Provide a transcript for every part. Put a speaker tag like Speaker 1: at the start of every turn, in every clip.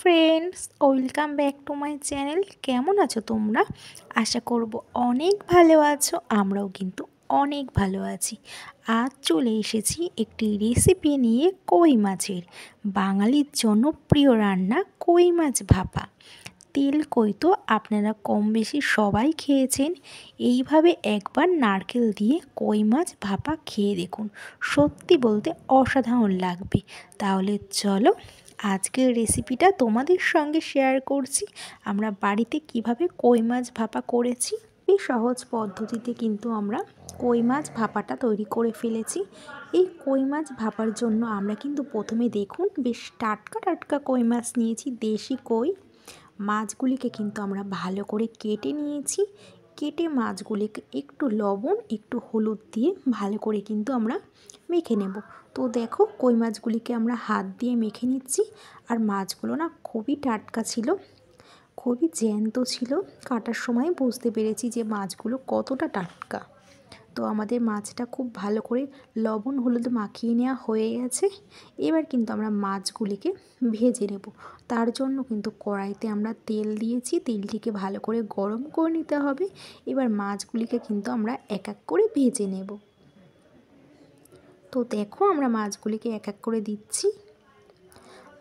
Speaker 1: Friends, welcome back to my channel. কেমন আছো তোমরা? আশা করব অনেক ভালো আছো। আমরাও কিন্তু অনেক ভালো আছি। আজ চলে এসেছি একটি রেসিপি নিয়ে, কই মাছের। বাঙালির জনপ্রিয় রান্না কই মাছ ভাপা। তেল কই তো আপনারা কম বেশি সবাই খেয়েছেন। এইভাবে একবার নারকেল দিয়ে কই মাছ ভাপা খেয়ে দেখুন, সত্যি বলতে অসাধারণ লাগবে। তাহলে চলো আজকের রেসিপিটা তোমাদের সঙ্গে শেয়ার করছি। আমরা বাড়িতে কিভাবে কই মাছ ভাপা করেছি। এই সহজ পদ্ধতিতে কিন্তু আমরা কই মাছ ভাপাটা তৈরি করে ফেলেছি। এই কই মাছ ভাপার জন্য আমরা কিন্তু প্রথমে দেখুন বেশ টাটকা টাটকা কই মাছ নিয়েছি, দেশি কই। মাছগুলিকে কিন্তু আমরা ভালো করে কেটে নিয়েছি। কেটে মাছগুলিকে একটু লবণ একটু হলুদ দিয়ে ভালো করে কিন্তু আমরা মেখে নেব। তো দেখো কই মাছগুলিকে আমরা হাত দিয়ে মেখে নিচ্ছি। আর মাছগুলো না খুবই টাটকা ছিল, খুবই জ্যান্ত ছিল। কাটার সময় বুঝতে পেরেছি যে মাছগুলো কতটা টাটকা। তো আমাদের মাছটা খুব ভালো করে লবণ হলুদ মাখিয়ে নেওয়া হয়ে গেছে। এবার কিন্তু আমরা মাছগুলিকে ভেজে নেব। তার জন্য কিন্তু কড়াইতে আমরা তেল দিয়েছি, তেলটিকে ভালো করে গরম করে নিতে হবে। এবার মাছগুলিকে কিন্তু আমরা এক এক করে ভেজে নেব। তো দেখো আমরা মাছগুলিকে এক এক করে দিচ্ছি।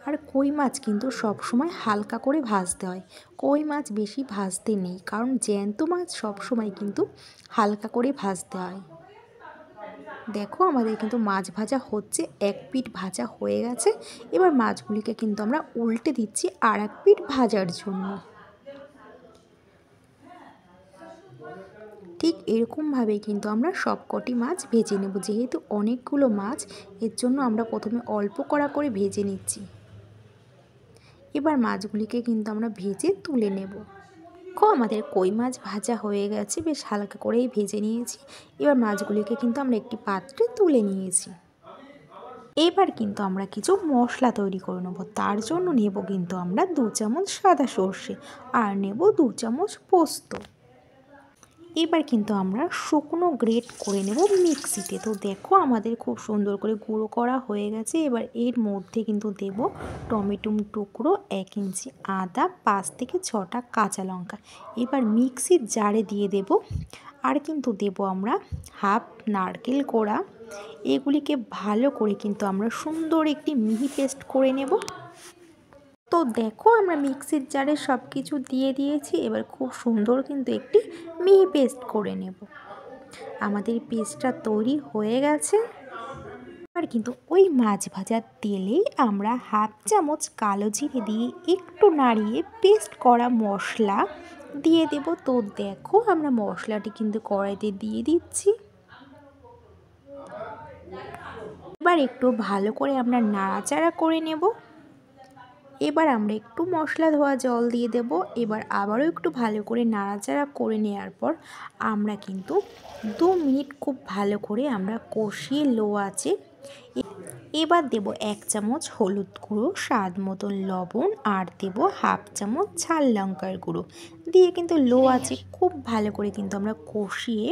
Speaker 1: আর কই মাছ কিন্তু সবসময় হালকা করে ভাজতে হয়, কই মাছ বেশি ভাজতে নেই, কারণ জ্যান্ত মাছ সবসময় কিন্তু হালকা করে ভাজতে হয়। দেখো আমাদের কিন্তু মাছ ভাজা হচ্ছে, এক পিঠ ভাজা হয়ে গেছে। এবার মাছগুলিকে কিন্তু আমরা উল্টে দিচ্ছি আর এক পিঠ ভাজার জন্য। ঠিক এরকমভাবেই কিন্তু আমরা সবকটি মাছ ভেজে নেব। যেহেতু অনেকগুলো মাছ, এর জন্য আমরা প্রথমে অল্প কড়া করে ভেজে নিচ্ছি। এবার মাছগুলিকে কিন্তু আমরা ভেজে তুলে নেব। আমাদের কই মাছ ভাজা হয়ে গেছে, বেশ হালকা করেই ভেজে নিয়েছি। এবার মাছগুলিকে কিন্তু আমরা একটি পাত্রে তুলে নিয়েছি। এবার কিন্তু আমরা কিছু মশলা তৈরি করে নেব। তার জন্য নেব কিন্তু আমরা 2 চামচ সাদা সর্ষে আর নেব 2 চামচ পোস্ত। এবার কিন্তু আমরা শুকনো গ্রেট করে নেব মিক্সিতে। তো দেখো আমাদের খুব সুন্দর করে গুঁড়ো করা হয়ে গেছে। এবার এর মধ্যে কিন্তু দেব টমেটো টুকরো, 1 ইঞ্চি আদা, 5 থেকে 6টা কাঁচা লঙ্কা। এবার মিক্সির জারে দিয়ে দেব। আর কিন্তু দেব আমরা হাফ নারকেল কোড়া। এগুলিকে ভালো করে কিন্তু আমরা সুন্দর একটি মিহি পেস্ট করে নেব। তো দেখো আমরা মিক্সির জারে সব কিছু দিয়ে দিয়েছি। এবার খুব সুন্দর কিন্তু একটি মিহি পেস্ট করে নেব। আমাদের পেস্টটা তৈরি হয়ে গেছে। আর কিন্তু ওই মাছ ভাজার তেলেই আমরা হাফ চামচ কালো জিরে দিয়ে একটু নাড়িয়ে পেস্ট করা মশলা দিয়ে দেব। তো দেখো আমরা মশলাটি কিন্তু কড়াইতে দিয়ে দিচ্ছি। এবার একটু ভালো করে আমরা নাড়াচাড়া করে নেব। এবার আমরা একটু মশলা ধোয়া জল দিয়ে দেব। এবার আবারও একটু ভালো করে নাড়াচাড়া করে নেওয়ার পর আমরা কিন্তু 2 মিনিট খুব ভালো করে আমরা কষিয়ে লো আঁচে। এবার দেব 1 চামচ হলুদ গুঁড়ো, স্বাদ মতন লবণ আর দেব হাফ চামচ ঝাল লঙ্কার গুঁড়ো দিয়ে কিন্তু লো আঁচে খুব ভালো করে কিন্তু আমরা কষিয়ে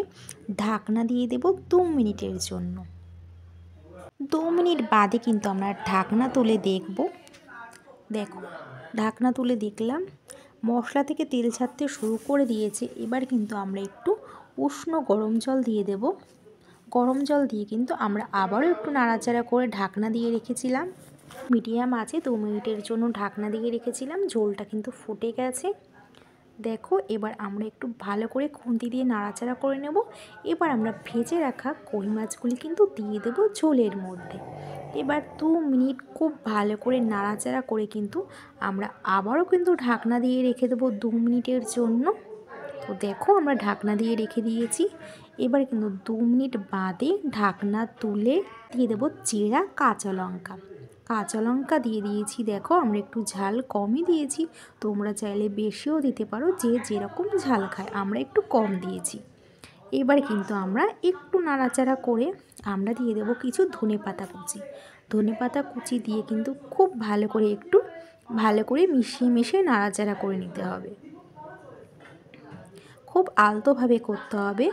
Speaker 1: ঢাকনা দিয়ে দেব 2 মিনিটের জন্য। 2 মিনিট বাদে কিন্তু আমরা ঢাকনা তুলে দেখব। দেখো ঢাকনা তুলে দেখলাম মশলা থেকে তেল ছাড়তে শুরু করে দিয়েছে। এবার কিন্তু আমরা একটু উষ্ণ গরম জল দিয়ে দেব। গরম জল দিয়ে কিন্তু আমরা আবারও একটু নাড়াচাড়া করে ঢাকনা দিয়ে রেখেছিলাম। মিডিয়াম আছে 2 মিনিটের জন্য ঢাকনা দিয়ে রেখেছিলাম। ঝোলটা কিন্তু ফুটে গেছে। দেখো এবার আমরা একটু ভালো করে খুন্তি দিয়ে নাড়াচাড়া করে নেব। এবার আমরা ভেজে রাখা কই মাছগুলি কিন্তু দিয়ে দেব ঝোলের মধ্যে। এবার 2 মিনিট খুব ভালো করে নাড়াচাড়া করে কিন্তু আমরা আবারও কিন্তু ঢাকনা দিয়ে রেখে দেবো 2 মিনিটের জন্য। তো দেখো আমরা ঢাকনা দিয়ে রেখে দিয়েছি। এবার কিন্তু 2 মিনিট বাদে ঢাকনা তুলে দিয়ে দেবো চেরা কাঁচা লঙ্কা। কাঁচা লঙ্কা দিয়ে দিয়েছি। দেখো আমরা একটু ঝাল কমই দিয়েছি, তোমরা চাইলে বেশিও দিতে পারো, যে যেরকম ঝাল খায়। আমরা একটু কম দিয়েছি। এবার কিন্তু আমরা একটু নাড়াচাড়া করে আমরা দিয়ে দেবো কিছু ধনেপাতা কুচি। ধনেপাতা কুচি দিয়ে কিন্তু খুব ভালো করে একটু ভালো করে মিশিয়ে নাড়াচাড়া করে নিতে হবে। খুব আলতোভাবে করতে হবে।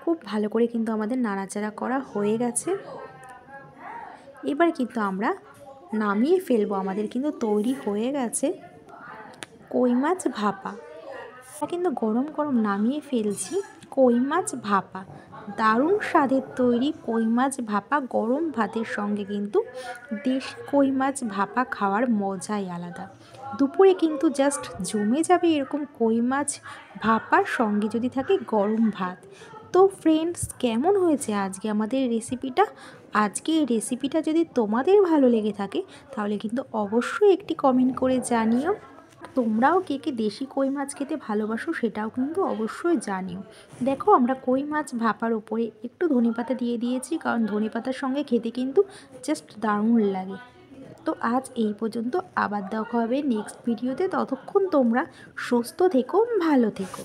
Speaker 1: খুব ভালো করে কিন্তু আমাদের নাড়াচাড়া করা হয়ে গেছে। এবার কিন্তু আমরা নামিয়ে ফেলবো। আমাদের কিন্তু তৈরি হয়ে গেছে কই মাছ ভাপা। আমরা কিন্তু গরম গরম নামিয়ে ফেলছি কই মাছ ভাপা। দারুণ স্বাদের তৈরি কই মাছ ভাপা গরম ভাতের সঙ্গে কিন্তু দেশি কই মাছ ভাপা খাওয়ার মজাই আলাদা। দুপুরে কিন্তু জাস্ট জমে যাবে এরকম কই মাছ ভাপার সঙ্গে যদি থাকে গরম ভাত। তো ফ্রেন্ডস, কেমন হয়েছে আজকে আমাদের রেসিপিটা? আজকে এই রেসিপিটা যদি তোমাদের ভালো লেগে থাকে তাহলে কিন্তু অবশ্যই একটি কমেন্ট করে জানিও। তোমরাও কে কে দেশি কই মাছ খেতে ভালোবাসো সেটাও কিন্তু অবশ্যই জানিও। দেখো, আমরা কই মাছ ভাপার উপরে একটু ধনেপাতা দিয়ে দিয়েছি, কারণ ধনেপাতার সঙ্গে খেতে কিন্তু জাস্ট দারুণ লাগে। তো আজ এই পর্যন্ত, আবার দেখা হবে নেক্সট ভিডিওতে। ততক্ষণ তোমরা সুস্থ থেকো, ভালো থেকো।